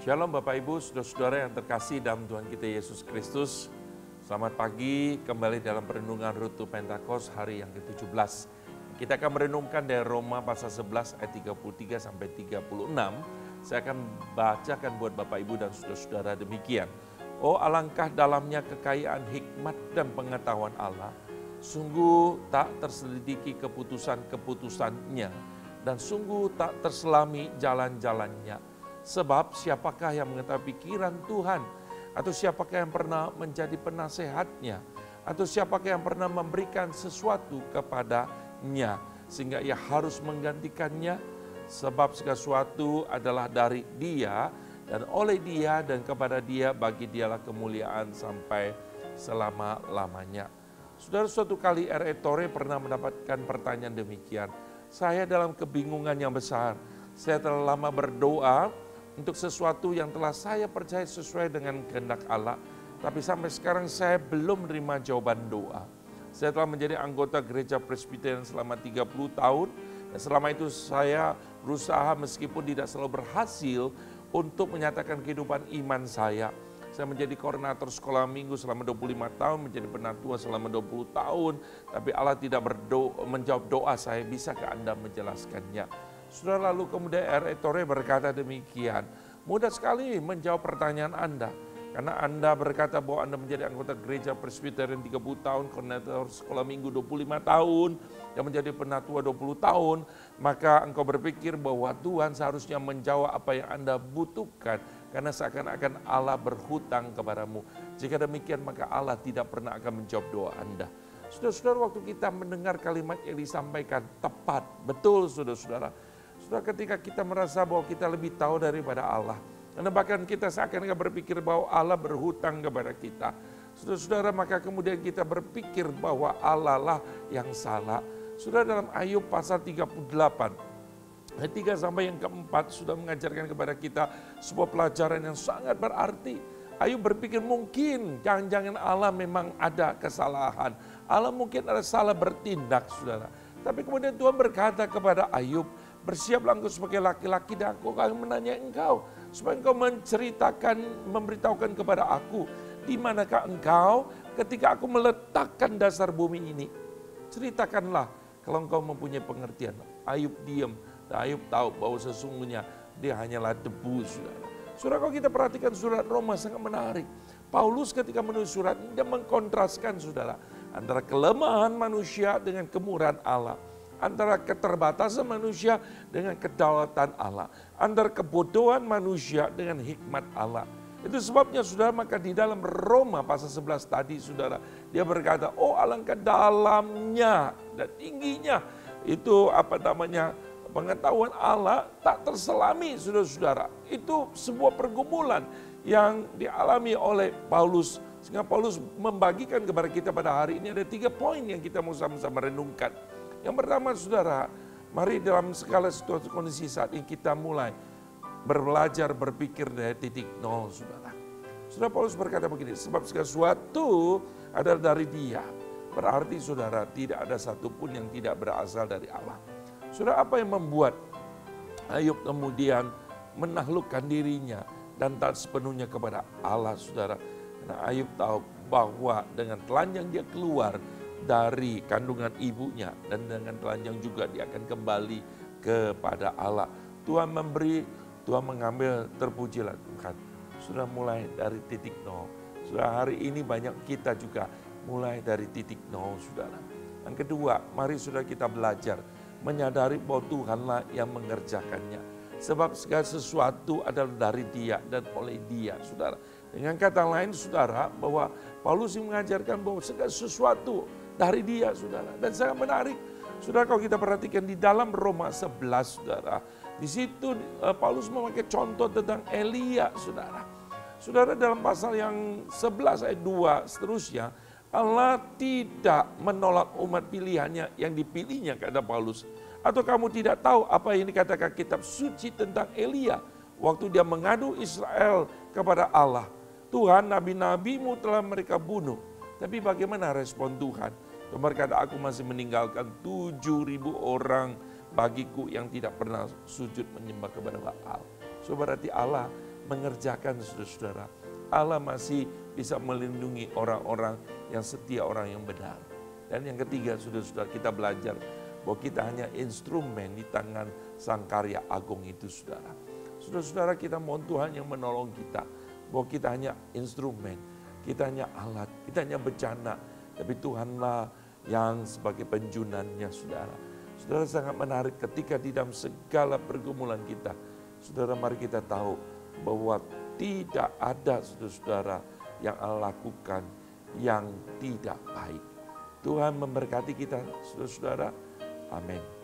Shalom Bapak Ibu, saudara-saudara yang terkasih dalam Tuhan kita Yesus Kristus. Selamat pagi, kembali dalam perenungan Rutu Pentakosta hari yang ke-17. Kita akan merenungkan dari Roma pasal 11 ayat 33 sampai 36. Saya akan bacakan buat Bapak Ibu dan saudara-saudara demikian. Oh alangkah dalamnya kekayaan hikmat dan pengetahuan Allah. Sungguh tak terselidiki keputusan-keputusannya dan sungguh tak terselami jalan-jalannya. Sebab siapakah yang mengetahui pikiran Tuhan? Atau siapakah yang pernah menjadi penasehatnya? Atau siapakah yang pernah memberikan sesuatu kepadanya? Sehingga ia harus menggantikannya. Sebab segala sesuatu adalah dari Dia, dan oleh Dia, dan kepada Dia, bagi Dialah kemuliaan sampai selama-lamanya. Saudara, suatu kali R.E. Torrey pernah mendapatkan pertanyaan demikian. Saya dalam kebingungan yang besar. Saya telah lama berdoa untuk sesuatu yang telah saya percaya sesuai dengan kehendak Allah. Tapi sampai sekarang saya belum menerima jawaban doa. Saya telah menjadi anggota gereja Presbyterian selama 30 tahun. Dan selama itu saya berusaha meskipun tidak selalu berhasil untuk menyatakan kehidupan iman saya. Saya menjadi koordinator sekolah minggu selama 25 tahun, menjadi penatua selama 20 tahun. Tapi Allah tidak menjawab doa saya, bisakah Anda menjelaskannya? Saudara, lalu kemudian R.E. Torrey berkata demikian, mudah sekali menjawab pertanyaan Anda. Karena Anda berkata bahwa Anda menjadi anggota gereja Presbyterian 30 tahun, koordinator sekolah minggu 25 tahun, yang menjadi penatua 20 tahun, maka engkau berpikir bahwa Tuhan seharusnya menjawab apa yang Anda butuhkan, karena seakan-akan Allah berhutang kepadamu. Jika demikian, maka Allah tidak pernah akan menjawab doa Anda. Saudara-saudara, waktu kita mendengar kalimat yang disampaikan tepat, betul saudara-saudara. Saudara, ketika kita merasa bahwa kita lebih tahu daripada Allah, dan bahkan kita seakan-akan berpikir bahwa Allah berhutang kepada kita. Saudara-saudara, maka kemudian kita berpikir bahwa Allah lah yang salah. Saudara, dalam Ayub pasal 38, ayat 3 sampai yang keempat sudah mengajarkan kepada kita sebuah pelajaran yang sangat berarti. Ayub berpikir mungkin jangan-jangan Allah memang ada kesalahan. Allah mungkin ada salah bertindak, saudara. Tapi kemudian Tuhan berkata kepada Ayub, bersiaplah engkau sebagai laki-laki dan aku akan menanya engkau. Supaya engkau memberitahukan kepada aku, di manakah engkau ketika aku meletakkan dasar bumi ini. Ceritakanlah kalau engkau mempunyai pengertian. Ayub diam, dan Ayub tahu bahwa sesungguhnya dia hanyalah debu, saudara. Saudara, kalau kita perhatikan surat Roma sangat menarik. Paulus ketika menulis surat ini, dia mengkontraskan, saudara, antara kelemahan manusia dengan kemurahan Allah. Antara keterbatasan manusia dengan kedaulatan Allah. Antara kebodohan manusia dengan hikmat Allah. Itu sebabnya, saudara, maka di dalam Roma pasal 11 tadi, saudara, dia berkata, oh alangkah dalamnya dan tingginya itu pengetahuan Allah tak terselami, saudara-saudara. Itu sebuah pergumulan yang dialami oleh Paulus. Sehingga Paulus membagikan kepada kita pada hari ini ada 3 poin yang kita mau sama-sama renungkan. Yang pertama, saudara, mari dalam segala situasi kondisi saat ini kita mulai belajar berpikir dari titik nol, saudara. Saudara, Paulus berkata begini, sebab segala sesuatu adalah dari Dia. Berarti, saudara, tidak ada satupun yang tidak berasal dari Allah. Saudara, apa yang membuat Ayub kemudian menaklukkan dirinya dan tak sepenuhnya kepada Allah, saudara? Karena Ayub tahu bahwa dengan telanjang dia keluar dari kandungan ibunya, dan dengan telanjang juga dia akan kembali kepada Allah. Tuhan memberi, Tuhan mengambil, terpujilah Tuhan. Sudah mulai dari titik nol. Sudah hari ini banyak kita juga mulai dari titik nol, saudara. Yang kedua, mari sudah kita belajar menyadari bahwa Tuhanlah yang mengerjakannya. Sebab segala sesuatu adalah dari Dia dan oleh Dia, saudara. Dengan kata lain, saudara, bahwa Paulus mengajarkan bahwa segala sesuatu dari Dia, saudara. Dan sangat menarik, saudara, kalau kita perhatikan di dalam Roma 11, saudara. Di situ Paulus memakai contoh tentang Elia, saudara. Saudara, dalam pasal yang 11 ayat 2 seterusnya, Allah tidak menolak umat pilihannya yang dipilihnya, kata Paulus. Atau kamu tidak tahu apa yang dikatakan kitab suci tentang Elia waktu dia mengadu Israel kepada Allah. Tuhan, nabi-nabimu telah mereka bunuh. Tapi bagaimana respon Tuhan? Tuhan berkata, aku masih meninggalkan 7.000 orang bagiku yang tidak pernah sujud menyembah kepada Baal. So berarti Allah mengerjakan, saudara-saudara. Allah masih bisa melindungi orang-orang yang setia, orang yang benar. Dan yang ketiga, saudara-saudara, kita belajar bahwa kita hanya instrumen di tangan Sang Karya Agung itu, saudara. Saudara-saudara, kita mohon Tuhan yang menolong kita, bahwa kita hanya instrumen, kita hanya alat, kita hanya bencana, tapi Tuhanlah yang sebagai penjunannya, saudara. Saudara, sangat menarik ketika di dalam segala pergumulan kita, saudara, mari kita tahu bahwa tidak ada, saudara-saudara, yang Allah lakukan yang tidak baik. Tuhan memberkati kita, saudara-saudara. Amin.